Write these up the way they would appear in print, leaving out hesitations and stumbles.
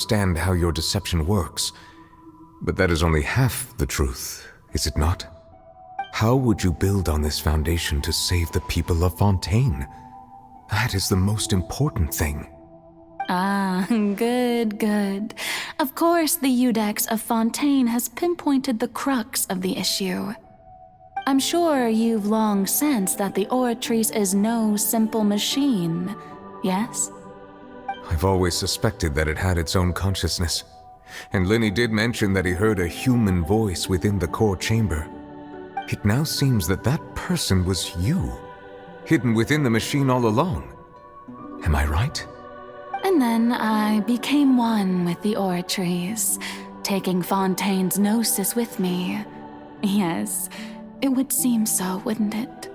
understand how your deception works, but that is only half the truth, is it not? How would you build on this foundation to save the people of Fontaine? That is the most important thing. Ah, good. Of course, the Iudex of Fontaine has pinpointed the crux of the issue. I'm sure you've long sensed that the Oratrice is no simple machine, yes? I've always suspected that it had its own consciousness, and Lenny did mention that he heard a human voice within the core chamber. It now seems that that person was you, hidden within the machine all along. Am I right? And then I became one with the Oratrice, taking Fontaine's gnosis with me. Yes, it would seem so, wouldn't it?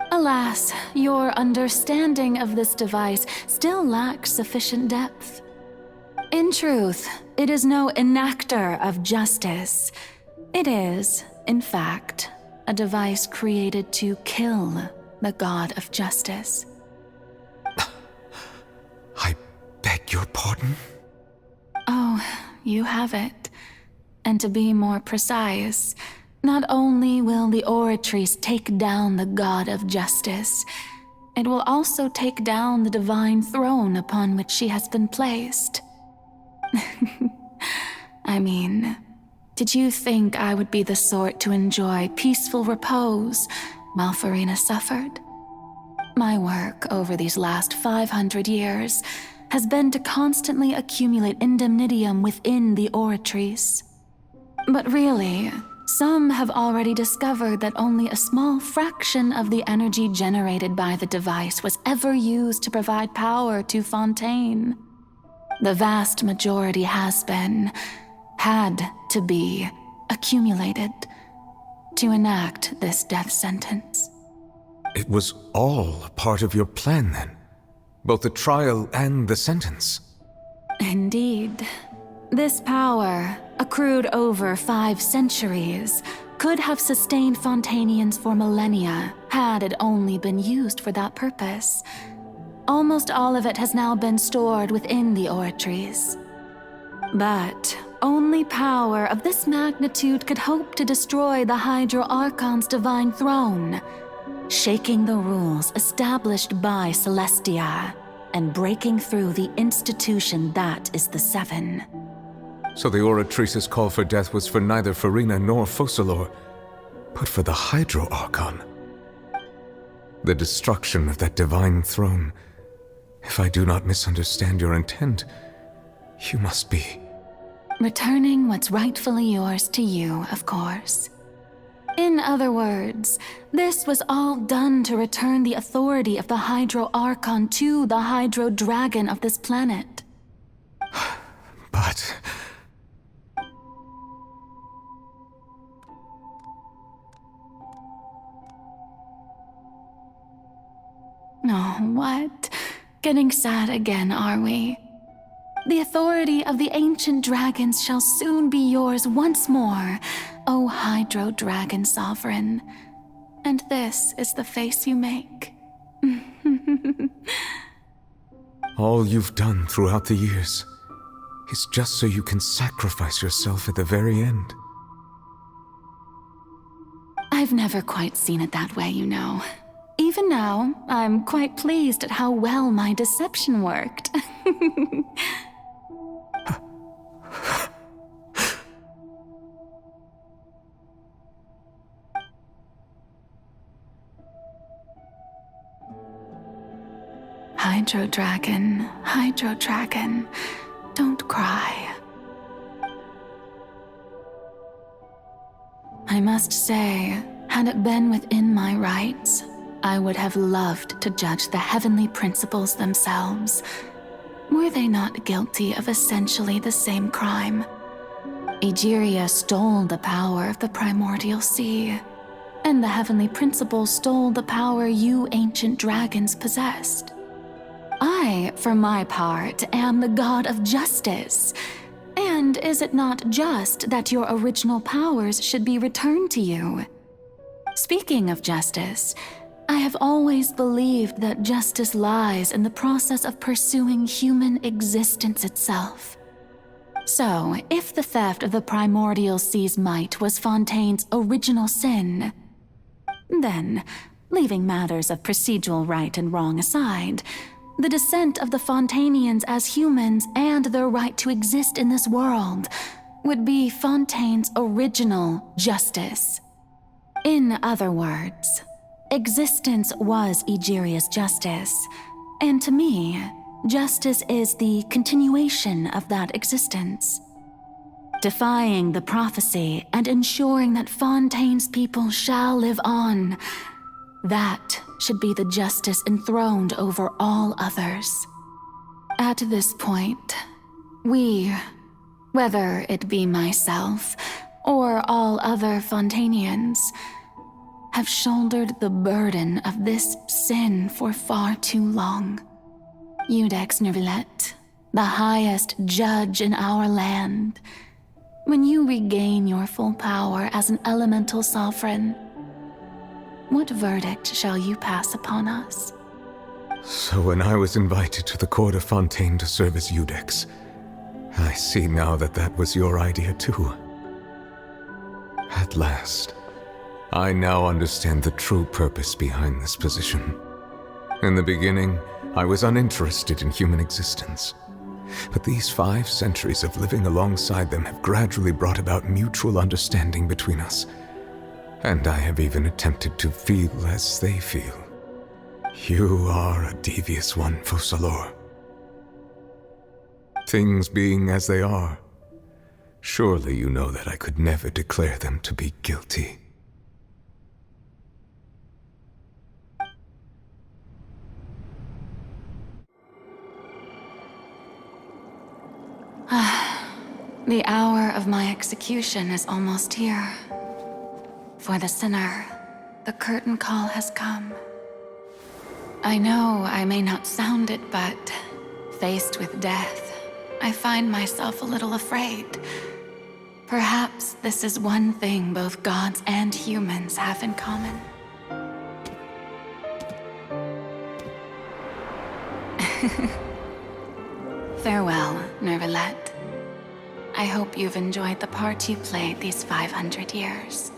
Alas, your understanding of this device still lacks sufficient depth. In truth, it is no enactor of justice. It is, in fact, a device created to kill the god of justice. I beg your pardon? Oh, you have it. And to be more precise, not only will the Oratrice take down the god of justice, it will also take down the divine throne upon which she has been placed. I mean, did you think I would be the sort to enjoy peaceful repose while Farina suffered? My work over these last 500 years has been to constantly accumulate indemnitium within the Oratrice. But really, some have already discovered that only a small fraction of the energy generated by the device was ever used to provide power to Fontaine. The vast majority had to be, accumulated to enact this death sentence. It was all a part of your plan then? Both the trial and the sentence? Indeed. This power, accrued over 5 centuries, could have sustained Fontainians for millennia had it only been used for that purpose. Almost all of it has now been stored within the Oratrice. But only power of this magnitude could hope to destroy the Hydro Archon's divine throne, shaking the rules established by Celestia and breaking through the institution that is the Seven. So the Oratrice's call for death was for neither Farina nor Focalor, but for the Hydro Archon. The destruction of that divine throne. If I do not misunderstand your intent, you must be... returning what's rightfully yours to you, of course. In other words, this was all done to return the authority of the Hydro Archon to the Hydro Dragon of this planet. But... Oh, what? Getting sad again, are we? The authority of the ancient dragons shall soon be yours once more, O Hydro Dragon Sovereign. And this is the face you make. all you've done throughout the years is just so you can sacrifice yourself at the very end. I've never quite seen it that way, you know. Even now, I'm quite pleased at how well my deception worked. Hydro Dragon, don't cry. I must say, had it been within my rights, I would have loved to judge the heavenly principles themselves. Were they not guilty of essentially the same crime? Egeria stole the power of the primordial sea, and the heavenly principles stole the power you ancient dragons possessed. I, for my part, am the god of justice. And is it not just that your original powers should be returned to you? Speaking of justice, I have always believed that justice lies in the process of pursuing human existence itself. So, if the theft of the primordial sea's might was Fontaine's original sin, then, leaving matters of procedural right and wrong aside, the descent of the Fontanians as humans and their right to exist in this world would be Fontaine's original justice. In other words, existence was Egeria's justice, and to me, justice is the continuation of that existence. Defying the prophecy and ensuring that Fontaine's people shall live on, that should be the justice enthroned over all others. At this point, we, whether it be myself or all other Fontanians, have shouldered the burden of this sin for far too long. Iudex Nervillet, the highest judge in our land, when you regain your full power as an elemental sovereign, what verdict shall you pass upon us? So when I was invited to the court of Fontaine to serve as Iudex, I see now that that was your idea too. At last, I now understand the true purpose behind this position. In the beginning, I was uninterested in human existence. But these 5 centuries of living alongside them have gradually brought about mutual understanding between us. And I have even attempted to feel as they feel. You are a devious one, Focalors. Things being as they are, surely you know that I could never declare them to be guilty. The hour of my execution is almost here. For the sinner, the curtain call has come. I know I may not sound it, but faced with death, I find myself a little afraid. Perhaps this is one thing both gods and humans have in common. Farewell, Nervillet. I hope you've enjoyed the part you played these 500 years.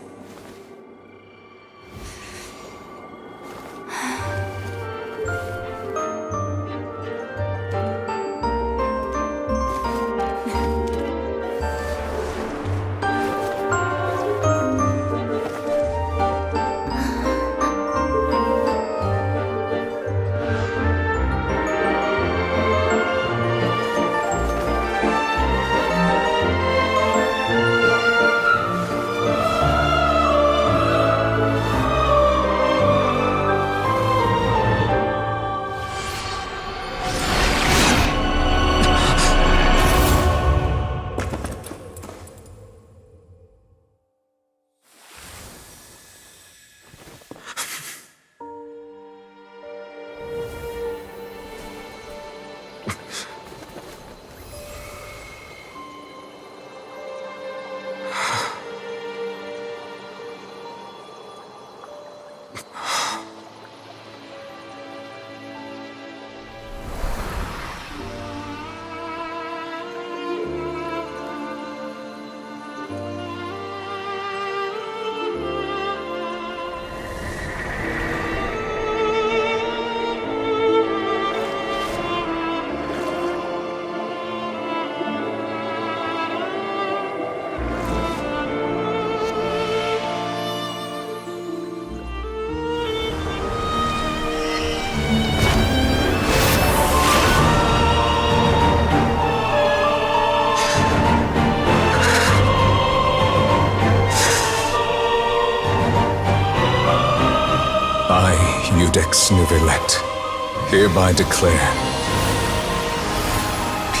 I, Iudex Nervillet, hereby declare,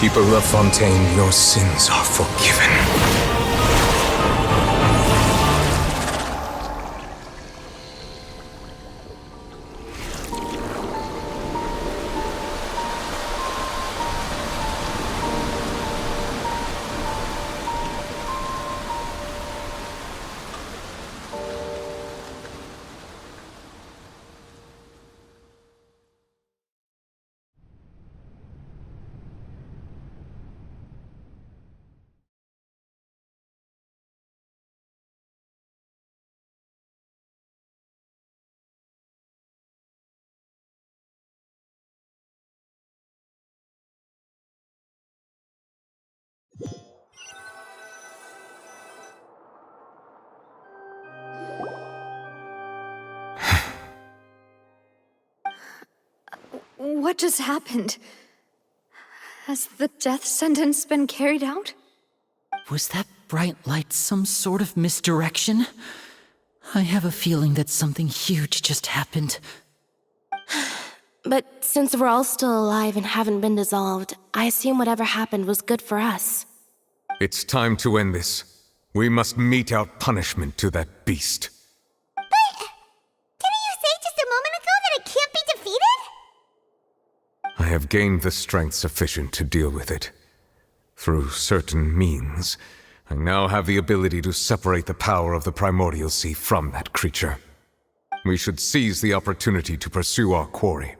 people of Fontaine, your sins are forgiven. What just happened? Has the death sentence been carried out? Was that bright light some sort of misdirection? I have a feeling that something huge just happened. But since we're all still alive and haven't been dissolved, I assume whatever happened was good for us. It's time to end this. We must mete out punishment to that beast. Didn't you say just a moment ago that it can't be defeated? I have gained the strength sufficient to deal with it. Through certain means, I now have the ability to separate the power of the Primordial Sea from that creature. We should seize the opportunity to pursue our quarry.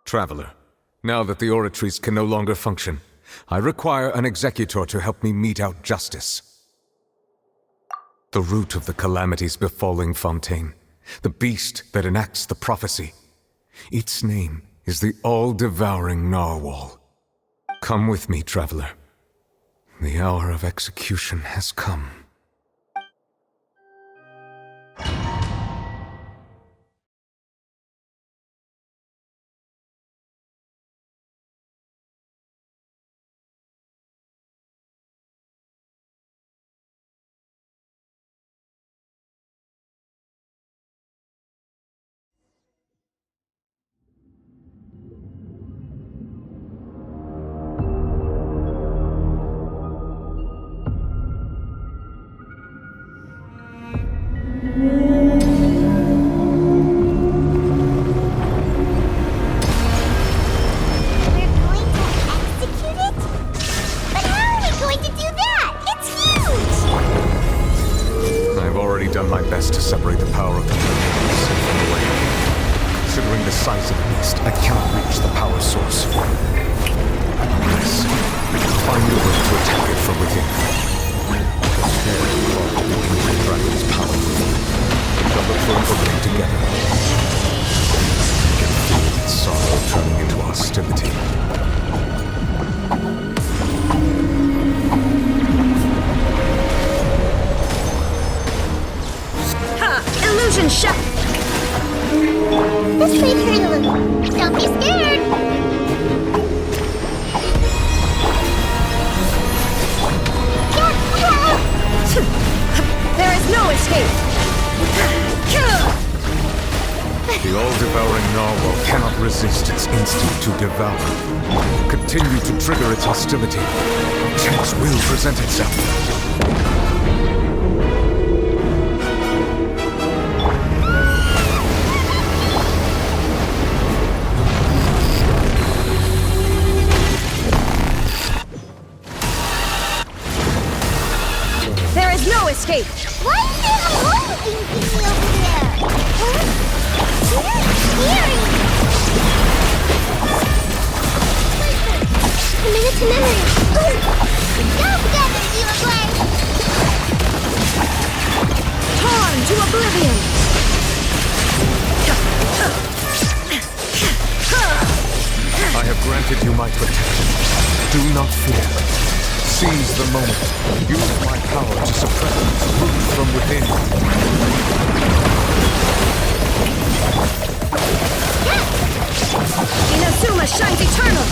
Traveler, now that the Oratrice can no longer function, I require an executor to help me mete out justice. The root of the calamities befalling Fontaine, the beast that enacts the prophecy. Its name is the all-devouring Narwhal. Come with me, traveler. The hour of execution has come. Done my best to separate the power of the Primordials from the land. Considering the size of the beast, I cannot reach the power source. Unless we can find a way to attack it from within. Prepare to follow the ancient dragon's power. We shall look for an opening together. I can feel its sorrow turning into hostility. Illusion shot! This may hurt a little. Don't be scared! There is no escape! The all-devouring narwhal cannot resist its instinct to devour. Continue to trigger its hostility. Chance will present itself. There is no escape! Why is there a hole looking thingy over there? Huh? Very scary! Commit to memory! Don't forget that you were playing! Torn to oblivion! I have granted you my protection. Do not fear. Seize the moment. Use my power to suppress its root from within. Inazuma shines eternal!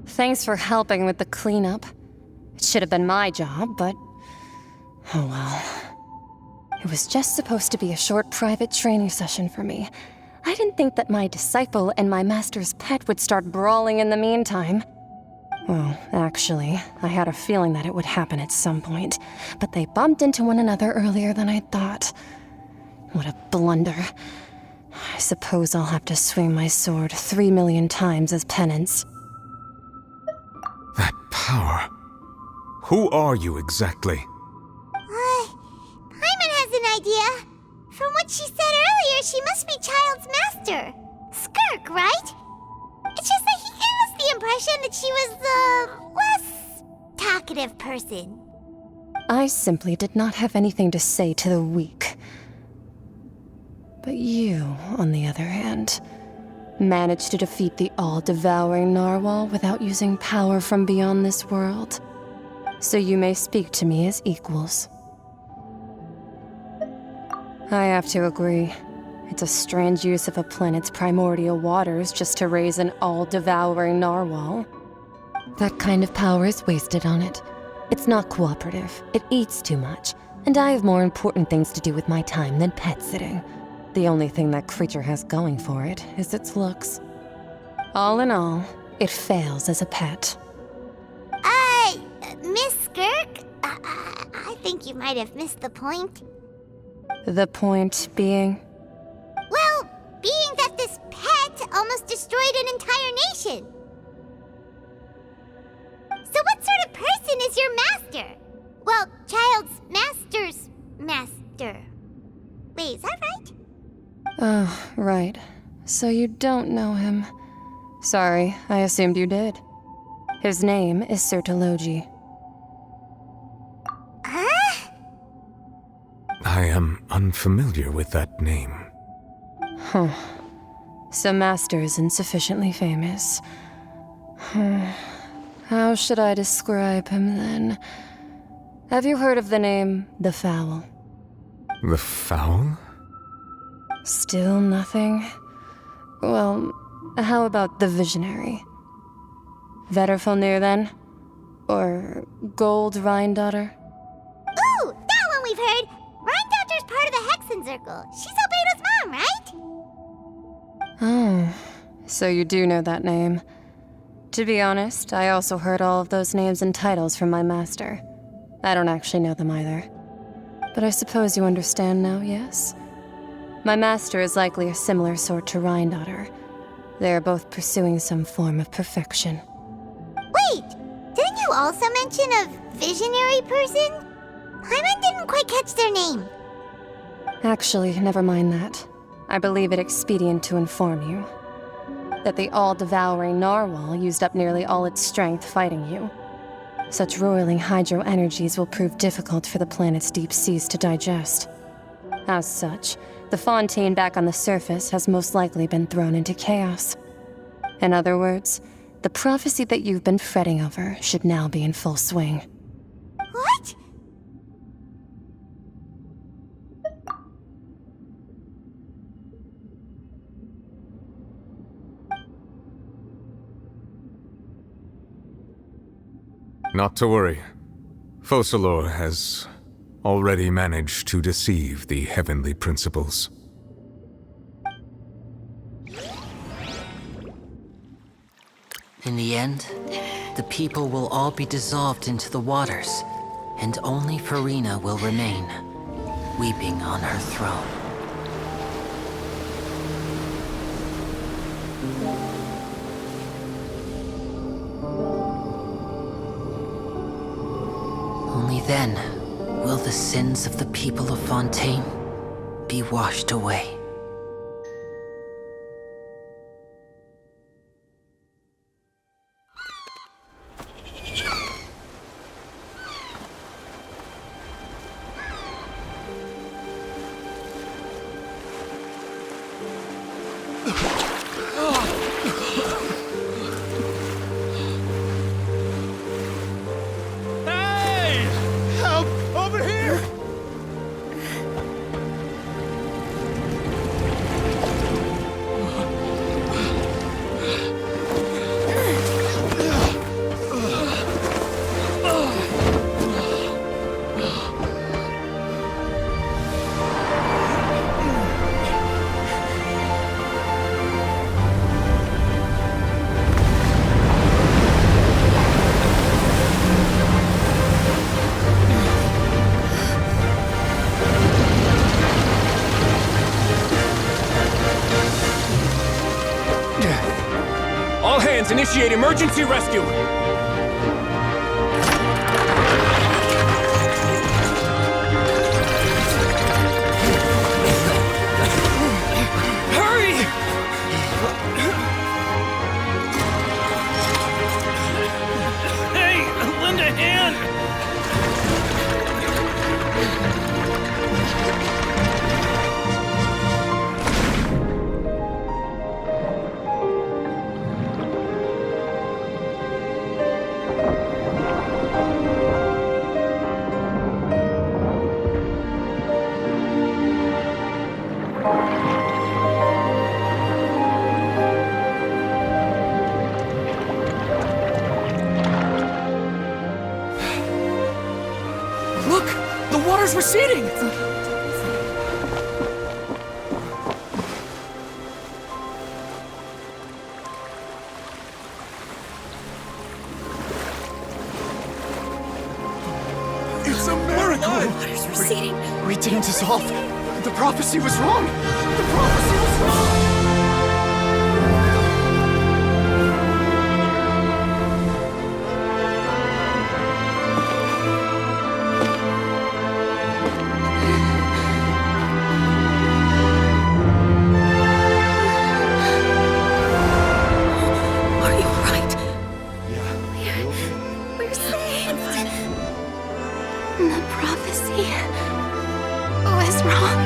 Thanks for helping with the cleanup. It should have been my job, but... oh well. It was just supposed to be a short private training session for me. I didn't think that my disciple and my master's pet would start brawling in the meantime. Well, actually, I had a feeling that it would happen at some point, but they bumped into one another earlier than I thought. What a blunder. I suppose I'll have to swing my sword 3 million times as penance. That power. Who are you exactly? Paimon has an idea. From what she said earlier, she must be Child's master. Skirk, right? It's just that he gave us the impression that she was the less talkative person. I simply did not have anything to say to the weak. But you, on the other hand, managed to defeat the all-devouring narwhal without using power from beyond this world. So you may speak to me as equals. I have to agree. It's a strange use of a planet's primordial waters just to raise an all-devouring narwhal. That kind of power is wasted on it. It's not cooperative, it eats too much, and I have more important things to do with my time than pet sitting. The only thing that creature has going for it is its looks. All in all, it fails as a pet. Miss Skirk? I think you might have missed the point. The point being? Well, being that this pet almost destroyed an entire nation. So what sort of person is your master? Well, Child's master's master. Wait, is that right? Oh, right. So you don't know him. Sorry, I assumed you did. His name is Sertologi. Huh? I am unfamiliar with that name. Huh. So Master isn't sufficiently famous. How should I describe him then? Have you heard of the name The Fowl? The Fowl? Still nothing? Well, how about the Visionary? Vetterfalnir then? Or Gold Rhine-daughter? Ooh, that one we've heard. Rhine-daughter's part of the Hexen Circle. She's Albedo's mom, right? Oh, so you do know that name. To be honest, I also heard all of those names and titles from my master. I don't actually know them either. But I suppose you understand now, yes? My master is likely a similar sort to Rhine-daughter. They are both pursuing some form of perfection. Wait, didn't you also mention a visionary person? Paimon didn't quite catch their name. Actually, never mind that. I believe it expedient to inform you that the all-devouring narwhal used up nearly all its strength fighting you. Such roiling hydro energies will prove difficult for the planet's deep seas to digest. As such, the fontaine back on the surface has most likely been thrown into chaos. In other words, the prophecy that you've been fretting over should now be in full swing. What? Not to worry. Focalor has already managed to deceive the heavenly principles. In the end, the people will all be dissolved into the waters, and only Farina will remain, weeping on her throne. Only then will the sins of the people of Fontaine be washed away. Initiate emergency rescue! Hurry! Hey, lend a hand! Look! The water's receding! It's a miracle! Water's receding. We didn't dissolve. The prophecy was wrong! The prophecy was wrong! Are you alright? Yeah. We're saved. The prophecy was wrong.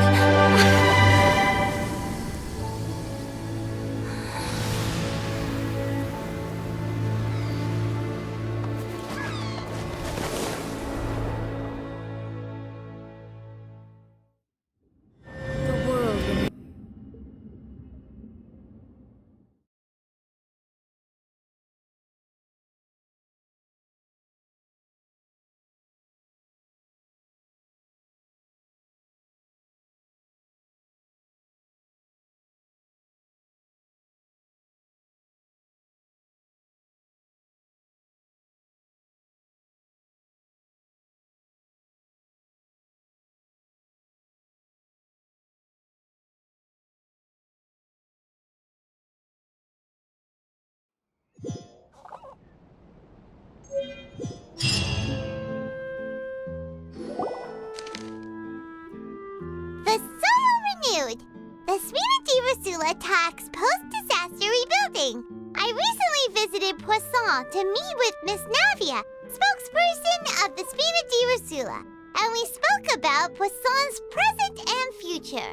The soil renewed. The Spina di Rosula talks post-disaster rebuilding. I recently visited Poisson to meet with Miss Navia, spokesperson of the Spina di Rosula, and we spoke about Poisson's present and future.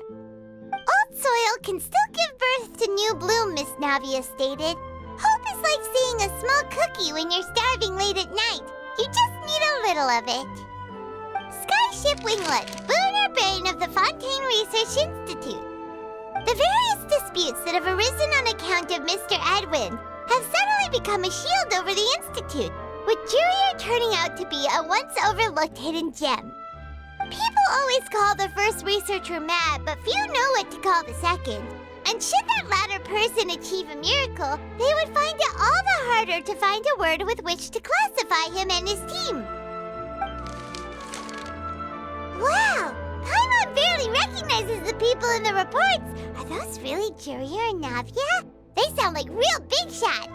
Old soil can still give birth to new bloom, Miss Navia stated. Hope is like seeing a small cookie when you're starving late at night. You just need a little of it. Skyship Winglet, lunar brain of the Fontaine Research Institute. The various disputes that have arisen on account of Mr. Edwin have suddenly become a shield over the Institute, with Jurier turning out to be a once overlooked hidden gem. People always call the first researcher mad, but few know what to call the second. And should that latter person achieve a miracle, they would find it all the harder to find a word with which to classify him and his team. Wow! Paimon barely recognizes the people in the reports. Are those really Jurier and Navia? They sound like real big shots.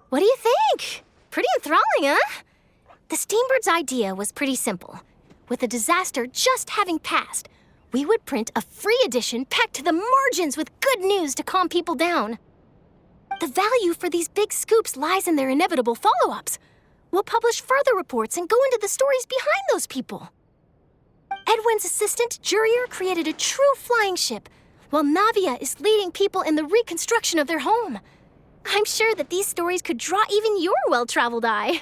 What do you think? Pretty enthralling, huh? The Steambird's idea was pretty simple. With the disaster just having passed, we would print a free edition packed to the margins with good news to calm people down. The value for these big scoops lies in their inevitable follow-ups. We'll publish further reports and go into the stories behind those people. Edwin's assistant, Jurier, created a true flying ship, while Navia is leading people in the reconstruction of their home. I'm sure that these stories could draw even your well-traveled eye.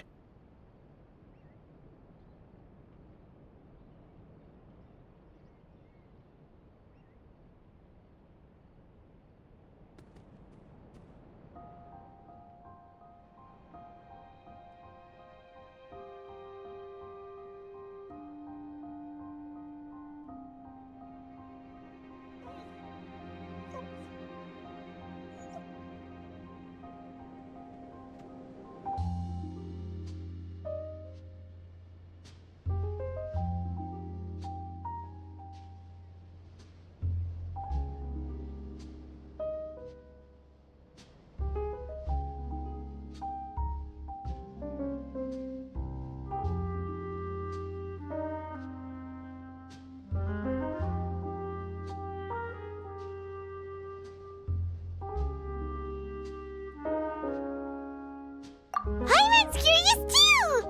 Hyman's curious too!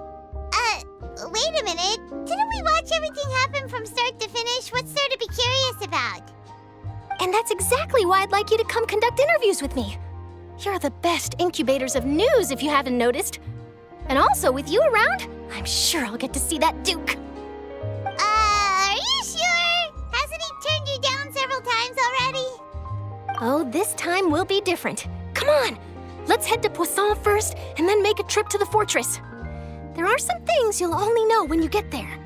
Wait a minute. Didn't we watch everything happen from start to finish? What's there to be curious about? And that's exactly why I'd like you to come conduct interviews with me. You're the best incubators of news, if you haven't noticed. And also, with you around, I'm sure I'll get to see that Duke. Are you sure? Hasn't he turned you down several times already? Oh, this time will be different. Come on, let's head to Poisson first, and then make a trip to the fortress. There are some things you'll only know when you get there.